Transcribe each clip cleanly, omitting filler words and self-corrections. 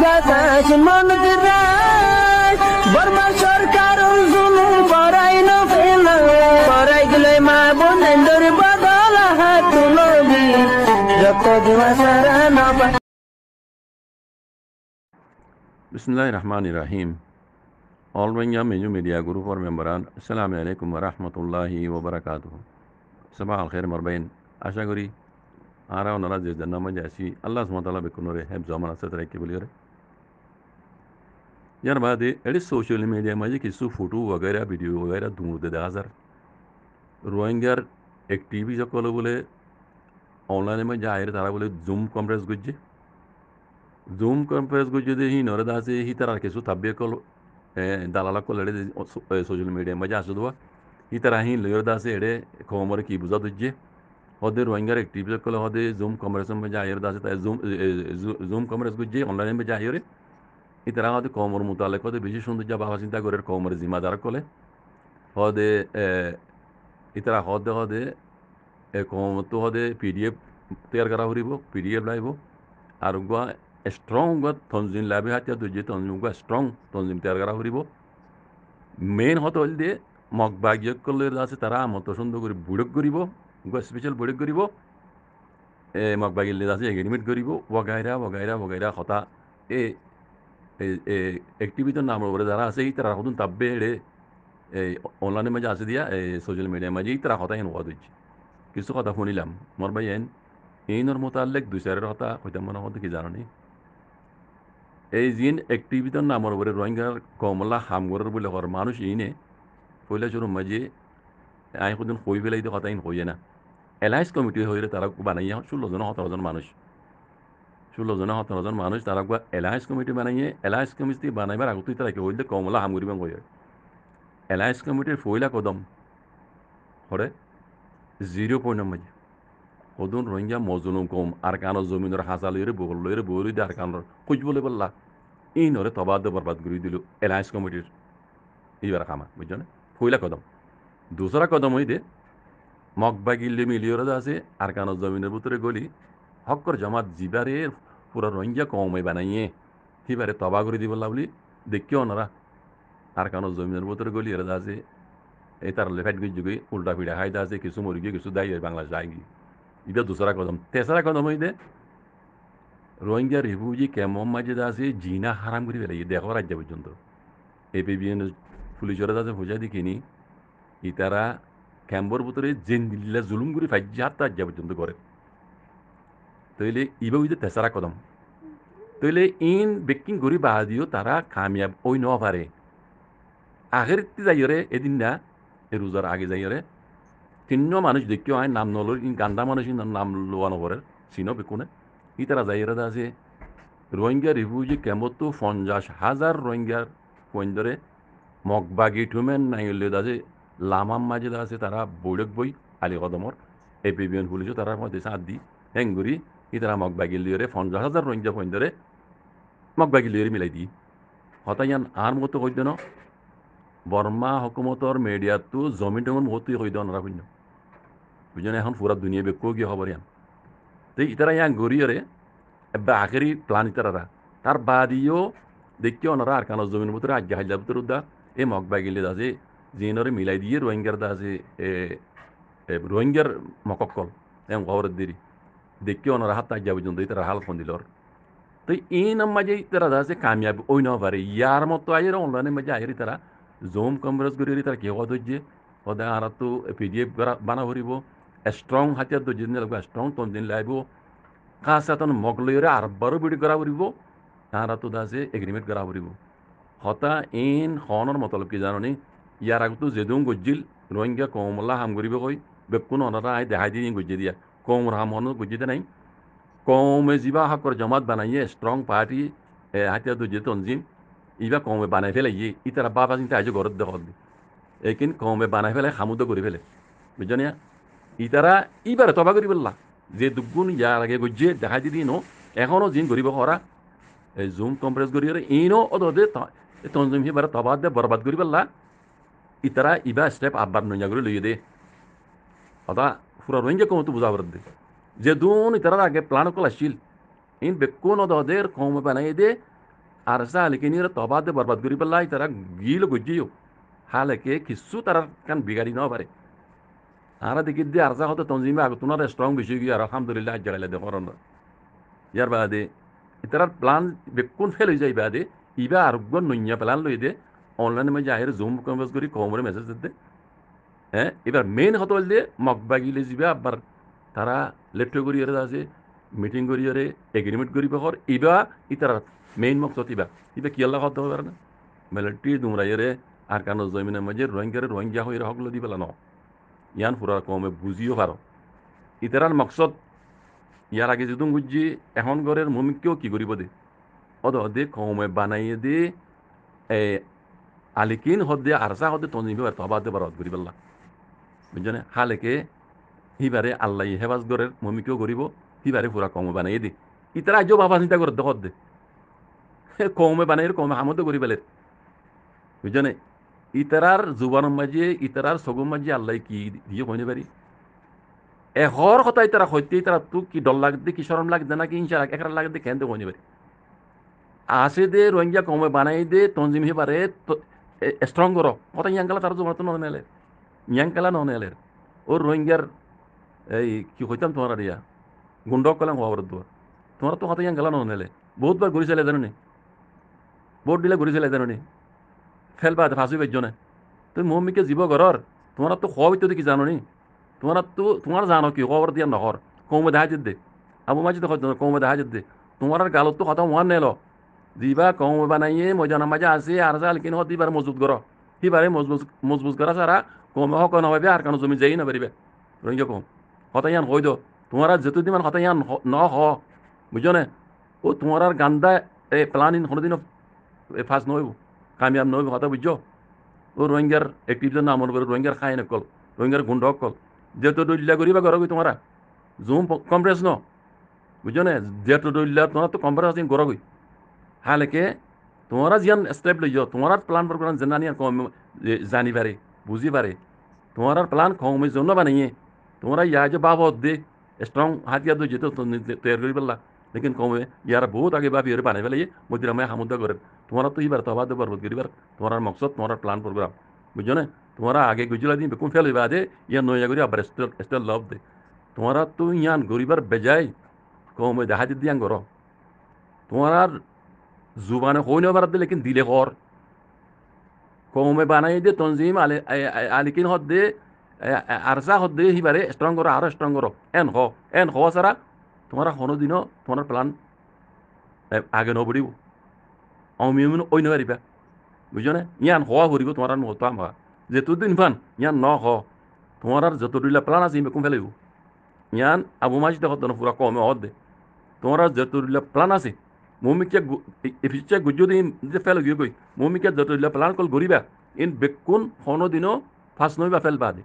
গাছ মন দিরাই বর্মা সরকার জুলুম করাই না ফেলা করাই গেলে মা বোনের বদল হাত তুলবি যত দিওয়া সারা না Bismillahirrahmanirrahim. All Rohingya Menu Media Group or memberan. Assalamu alaikum wa rahmatullahi wa barakatuh. Sabah al khair marbain. Asha kori ara onara je janna ma jaisi Allah subhanahu wa ta'ala bekunore heb zaman asat reke bolire. यार बात है AD social media में किसी photo वगैरह video वगैरह दूर दे दाजर रोहिंग्यार एक TV जो कॉल बोले ऑनलाइन में जाहिर तारा बोले जूम कॉन्फ्रेंस गुज्जे जूम कॉन्फ्रेंस गुज्जे दे ही नौरदा से ही तरह के सु तब्बे कॉल दालाला को लड़े सोशल मीडिया में जा सुधवा ही तरह ही नौरदा से एडे कोमर की बुझा दुज्जे होदे रोहिंग्यार एक टीवी जो कॉल होदे जूम कॉन्फ्रेंस में जाहिर दासे जूम कॉन्फ्रेंस गुज्जे ऑनलाइन में जाहिर ইতারা হতে কমর মোতালেক হতে বেশি সৌন্দর্য ভাবা চিন্তা করে কমর জিম্মাদার কলে হদে ইতারা হদে হদে কমর তো হদে পিডিএফ তৈয়ার করা হরিব পিডিএফ লাইব আর গুয়া স্ট্রং গুয়া তনজিম লাইবে হাতিয়া দুজে তনজিম গুয়া স্ট্রং তনজিম তৈয়ার করা হরিব মেইন হতে হল দিয়ে মগবাগিয়ক করলে আছে তারা মত সুন্দর করে বুড়ক করিব গুয়া স্পেশাল বুড়ক করিব মগবাগিলে আছে এগ্রিমেন্ট করিব ওগাইরা ওগাইরা ওগাইরা হতা এ एक्टिविटी नाम जरा से ही तरह खुद तब्बे ऑनलाइन में जा दिया सोशल मीडिया में तरह होता है नुआ दुज किसको कथा शुनिलाम मोर भाई इन और मोतालेक दूसरे हता हयতো মনে হতো কি জানো নি এই জিন एक्टिविटी नाम रोहिंग्यार कमला हामगर बोले हर मानुष इने पहले शुरू मजे आई खुद हई पेले हता इन हइए ना एलायंस कमिटी हईरे तारा बानाइया 16 জন 17 জন মানুষ 16 জন 17 জন মানুষ তারা এলায়েন্স কমিটি বানাইয়ে এলায়েন্স কমিটি বানাইবার আগতেই তারা কি হইলে কমলা হামগুরিবাং হয়ে এলায়েন্স কমিটির ফয়লা কদম হরে 0 মাঝে হদুন রোহিঙ্গা মজলুম কম আর কানো জমিনের হাসা লইরে বগল লইরে বউরি আর কানোর খুঁজ বলে বললা এই নরে তবাদ বরবাদ করে দিল এলায়েন্স কমিটির এইবার খামা বুঝছো ফয়লা কদম দুসরা কদম হইতে মগবাগিল্লে মিলিয়রা আছে আর কানো জমিনের ভিতরে গলি হকর জমাত জিবারে পুরা রোহিঙ্গা কমে বানাইয়ে হিবারে তবা করে দিব বলি দেখিও ওনারা আর কানো জমিনের ভিতরে গলি এরা আছে এই তার লেফাইট গুজুগি উল্টা ফিডা খাইতে আছে কিছু মরি গিয়ে কিছু দায়ী বাংলাদেশ আইগি এটা দুসরা কদম তেসরা কদম হইতে রোহিঙ্গা রিফিউজি ক্যাম্পর মাঝে আছে জিনা হারাম করে ফেলাই দেখো রাজ্য পর্যন্ত এপিবিএন পুলিশের আছে বুঝাই দেখিনি ইতারা ক্যাম্পর ভিতরে জেন দিল্লা জুলুম করে ফাইজি হাত রাজ্য পর্যন্ত করে তইলে ইবা হইতে তেসরা কদম তইলে ইন বেকিং করি বাদিও তারা কামিয়াব ওই ন পারে আগের যাইরে এদিন না এ রোজার আগে যাইরে তিন্ন মানুষ দেখিও আয় নাম নলর ইন গান্ডা মানুষ নাম লোয়ানো করে চিনো বেকুনে ই তারা যাইরে আছে রোহিঙ্গা রিফিউজি ক্যাম্পতো 50,000 রোহিঙ্গার পয়েন্টরে মগবাগি ঠুমেন নাইলে আছে লামাম মাঝে আছে তারা বৈরক বই আলী কদমর এপিবিএন পুলিশও তারা মধ্যে সাথ দি হ্যাঙ্গুরি ইতারা মগবাগিলিয়রে 50,000 রোহিঙ্গা পয়েন্টরে মগবাগিলিয়রে মিলাই দি হতাইয়ান আর মতো কই দেন বর্মা হকুমতর মিডিয়াতো জমিন টমিন মতো কই দেন ওরা কইন বুঝছেন এখন পুরা দুনিয়া বেকো গিয়ে খবর ইয়ান তো ইতারা ইয়ান গরিয়রে এবার আখেরি প্ল্যান ইতারা তার বাদিও দেখিও ওনারা আর কানো জমিন ভিতরে আজ্ঞা হাইলা ভিতরে উদ্দা এই মগবাগিলে আছে জিনরে মিলাই দিয়ে রোহিঙ্গার দা আছে রোহিঙ্গার মকক্কল এম খবর দেরি देखियो ओनर हाथ आज्ञा पर्यন্ত তারা হাল ফোন দিল তো এই নাম মাঝে তারা আছে কামিয়াব ওই না পারে ইয়ার মতো আইরে অনলাইনে মাঝে আইরে তারা জুম কনফারেন্স করে তারা কেউ দজ্জে ওদা আর তো পিডিএফ বানা হরিব স্ট্রং হাতিয়ার দজ্জে লাগবে স্ট্রং তনদিন লাইব কাসাতন মগলইরে আরবারও বিডি করা হরিব আর তো দাসে এগ্রিমেন্ট করা হরিব হতা ইন হনর মতলব কি জানোনি ইয়ার আগতো যেদুম গজ্জিল রোহিঙ্গা কমলা হাম করিব কই বেকুন ওনারা আই দেখাই দিয়ে গজ্জে দিয়া কম রামন বুঝিতে নাই কমে যা হকর জমাত বানাইয়ে স্ট্রং পার্টি হাতিয়া দুজে তনজিম ইবা কমে বানাই ফেলাইয়ে ইতারা বাবা চিন্তা আজ ঘরত দেখ একিন কমে বানাই ফেলাই খামুদ করে ফেলে বুঝছো ইতারা ইবারে তবা করি বললা যে দুগুণ ইয়ার আগে গজ্জে দেখাই দিদি নো এখনও জিন করিব করা এই জুম কম্প্রেস করি ইনো ওদে তনজিম হিবারে তবা দে বরবাদ করি বললা ইতারা ইবা স্টেপ আব্বার নইয়া করে লইয়ে দে অদা পুরা রোহিঙ্গা কমতো বুঝাবার দে যে দুন ইতারা আগে প্ল্যান কল আসছিল ইন বেকুন ওদের কম বানাই দে আর সা আলিকিনির তবাদে বরবাদ করি পেলাই তারা গিল গজিও হালেকে কিছু তারা কান বিগাড়ি ন পারে আর দেখি দিয়ে আর হতে তঞ্জিমে আগে তোমার স্ট্রং বেশি গিয়ে আর আলহামদুলিল্লাহ জাগাইলে দেখুন ইয়ার বাদে ইতারার প্ল্যান বেকুন ফেল হয়ে যায় বাদে ইবা আরোগ্য নইয়া প্ল্যান লই দে অনলাইনে মাঝে আহের জুম কনভার্স করি কমরে মেসেজ দিতে হ্যাঁ এবার মেইন হতো বলতে মগবাগিলে যাবে আবার তারা লেফট করি আছে মিটিং করি এগ্রিমেন্ট করি বহর ইবা ইতার মেইন মকসদ ইবা ইবা কি আল্লাহ হতে হবে না মেলেটি দুমরাইরে আর কানো জমিনের মাঝে রোহিঙ্গা হয়ে হকলো দি পেলা ন ইয়ান ফুরা কমে বুঝিও পারো ইতারার মকসদ ইয়ার আগে যদি বুঝছি এখন ঘরের মমিকেও কি করিব দে দে কমে বানাইয়ে দে আলিকিন হদে আরসা হদে তঞ্জিবে তবাদে বারত করি পেলা বুঝছো না হালেকে হিবারে আল্লাহ হেফাজ গরের মমিকেও করিব হিবারে পুরা কমে বানাইয়ে দি ইতারা আজও বাবা চিন্তা করে দেখত দে কমে বানাই কমে হামতে করি পেলে বুঝছো না ইতারার জুবানের মাঝে ইতারার সগুর মাঝে আল্লাহ কি দিয়ে কইনে পারি এহর কথা ইতারা হইতে ইতারা তো কি ডর লাগতে কি সরম লাগতে নাকি ইনশা একরা লাগতে কেন কইনে পারি আসে দে রোহিঙ্গা কমে বানাই দে তঞ্জিম হিবারে স্ট্রং করো কথা ইয়াঙ্কালা তার জুবান তো নেলে ইয়াঙ্কালা নেলে ও রোহিঙ্গার এই কি হইতাম তোমার ইয়া গুন্ডক কলাম হওয়ার দোয়া তোমার তো কথা ইয়াঙ্কালা নেলে বহুতবার ঘুরি চাইলে জানো নি ভোট দিলে ঘুরি চাইলে জানো নি ফেলবা ফাঁসি পাইছ না তুমি মম্মিকে জীব ঘরর তোমার তো খোয়া হইতে কি জানো নি তোমার জানো কি খবর দিয়া নহর কৌমে দেখা যেত দে আবু মাঝি তো কৌমে দেখা যেত দে তোমার গালত তো কথা ওয়ান নেল দিবা কৌমে বানাইয়ে মজানা মাঝে আসে আর জাল কিনে দিবার মজবুত করো সিবারে মজবুত করা সারা কমে হক নভাবে আর কারণ জমি যাই না পারিবে রোহিঙ্গা কম কথা ইয়ান হই দো তোমার যেত দিমান কথা ইয়ান ন হ বুঝছো না ও তোমার গান্দা প্লান ইন কোনোদিনও ফার্স্ট নইব কামিয়াব নইব কথা বুঝছো ও রোহিঙ্গার একটিভজন নাম মনে করে রোহিঙ্গার খাই নকল রোহিঙ্গার গুন্ড অকল যেহেতু দলিলা করিবা গরগই তোমারা জুম কম্প্রেস ন বুঝছো না যেহেতু দলিলা তোমার তো কম্প্রেস আছে গরগই হালেকে তোমরা জিয়ান স্টেপ লইও তোমার প্ল্যান প্রোগ্রাম জানি আর কম জানি পারে বুঝি পারে তোমার প্ল্যান কমে জন্য বানিয়ে তোমরা ইয়া যে বাবদ দে স্ট্রং হাতিয়ার দো যেত তৈরি করি পেলা লেকিন কমে ইয়ার বহুত আগে বাপি বানাই পেলাই মধ্যে আমি হামুদা করে তোমার তো ইবার তবাদ বরবত করিবার তোমার মকসদ তোমার প্ল্যান প্রোগ্রাম বুঝছো না তোমরা আগে গুজলা দিন বেকুন ফেল হইবা দে ইয়া নয়া করি আবার স্টেল লভ দে তোমরা তো ইয়ান গরিবার বেজাই কমে দেখা দিয়ান করো তোমার জুবানে হই না বারাত লেকিন দিলে কর কমে বানাই দে তঞ্জিম আলিকিন হদ দে আরসা হদ দে হিবারে স্ট্রং করো আরো স্ট্রং করো এন হ সারা তোমার কোনো দিনও তোমার প্ল্যান আগে নবড়িব অমিয়মিন ওই নবারিবা বুঝছো না ইয়ান হওয়া ভরিব তোমার নহতো আমার যেহেতু দিন ফান ইয়ান ন হ তোমার যত দুইলা প্ল্যান আছে বেকুম ফেলাইব ইয়ান আবু মাঝি দেখো পুরা কমে হদ দে তোমার যত দুইলা প্ল্যান আছে মমিকে এফিসিয়া গুজো দিন যে ফেল গিয়ে গই মমিকে যত দুইলা প্ল্যান কল ঘুরিবা ইন বেকুন কোনো দিনও ফার্স্ট নইবা ফেলবা দে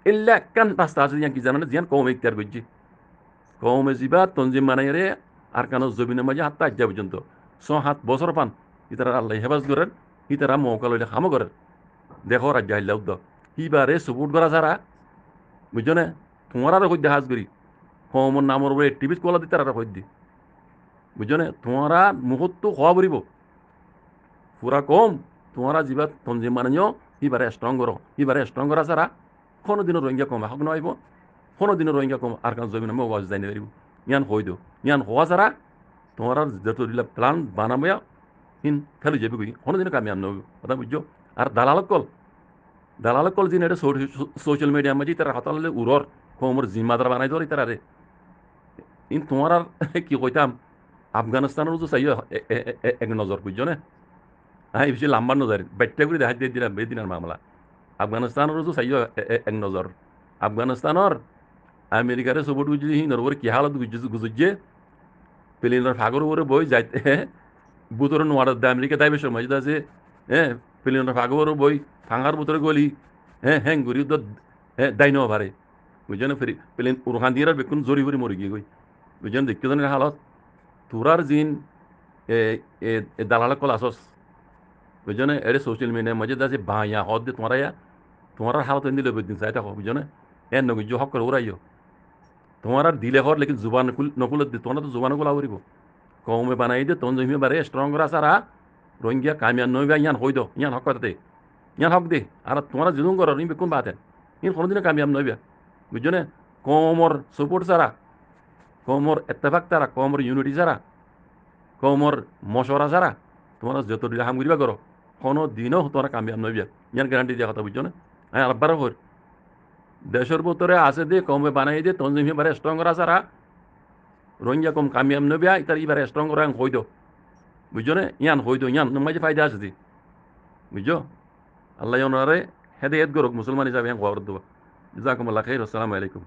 এল্লা কান রাস্তা আছে ইয়ান কি জানো না জিয়ান কমে ইখতিয়ার করছি কমে যাবা তঞ্জিম বানাই রে আর কানো জমিনের মাঝে হাতটা আজ্জা পর্যন্ত 6-7 বছর পান ইতারা আল্লাহ হেফাজ করেন ইতারা মৌকা লইলে খামো করেন দেখো রাজ্য হাইল্লা উদ্দ হিবারে সুপুট করা ছাড়া বুঝছো না তোমার আরো কই হাজ করি কমর নামর বলে টিভিত কলা দিতে আর কই দি বুঝছো না তোমারা মুহূর্ত হওয়া বরিব পুরা কম তোমারা যাবা তঞ্জিম বানাইও হিবারে স্ট্রং করো হিবারে স্ট্রং করা ছাড়া কোনো দিনও রোহিঙ্গা কম হক নইব কোনো দিনও রোহিঙ্গা কম আর কান জমিনে মৌ গাছ যাই পারিব ইয়ান হই দো ইয়ান হওয়া ছাড়া তোমার যত প্ল্যান বানাবো হিন ফেলে যাবে কই কোনো দিনও কামিয়াব নব কথা বুঝছো আর দালাল কল যিনি এটা সোশ্যাল মিডিয়ার মাঝে তারা হতালে উরর কমর জিম্মাদার বানাই ধর তারা রে ইন তোমার আর কি কইতাম আফগানিস্তানের তো চাইও এক নজর বুঝছো না হ্যাঁ এই বিষয়ে লাম্বার নজর ব্যাট্টা করে দেখা দিয়ে দিলাম বেদিনার মামলা আফগানিস্তানের তো চাইও এক নজর আফগানিস্তানের আমেরিকারে সবট বুঝি নরবর কি হালত গুজুজে প্লেনের ফাগর উপরে বই যাইতে বুতর নোয়ার আমেরিকা তাই বেশ মজা আছে হ্যাঁ প্লেনের ফাগর বই ফাঙার বুতরে গলি হ্যাঁ ঘুরি তো দায় নেওয়া পারে বুঝছেন ফেরি প্লেন উরহান দিয়ে বেকুন জরি ভরি মরি গিয়ে গই বুঝছেন দেখতে হালত তোরার জিন দালাল কল আসস বুঝছেন এরে সোশ্যাল মিডিয়ার মজা আছে বাঁয়া হদ দিয়ে তোমার হালত দিলে দিন চাই থাকো বুঝছো নগুজ হক করে উড়াইও তোমার দিলে হর লেকিন জুবান নকুল তোমার তো জুবান গুলা উড়িব কমে বানাই দে তখন জমি বারে স্ট্রং করা সারা রোহিঙ্গা কামিয়ান নইবা ইয়ান হই দো ইয়ান হক করতে ইয়ান হক দে আর তোমরা জুলুম করো নি বেকুন বাতেন ইন কোনোদিনও কামিয়াব নইবা বুঝছো না কমর সাপোর্ট সারা কমর এত্তেফাক তারা কমর ইউনিটি সারা কমর মশওয়ারা সারা তোমরা যত দিলে হাম করিবা করো কোনো দিনও তোমরা কামিয়াব নইবা ইয়ান গ্যারান্টি দেওয়া কথা বুঝছো না হ্যাঁ আব্বার হর দেশের ভিতরে আছে দে কমে বানাই দে তখন জমি বারে স্ট্রং করা সারা রোহিঙ্গা কম কামিয়াব নইবা ইতার ইবারে স্ট্রং করা হই দো বুঝছো না ইয়ান হই দো ইয়ান মাঝে ফায়দা আছে দি বুঝছো আল্লাহ ওনারে হেদায়েত করুক মুসলমান হিসাবে হ্যাঁ খবর দেবো জাজাকুমুল্লাহ খাইর আসসালামু আলাইকুম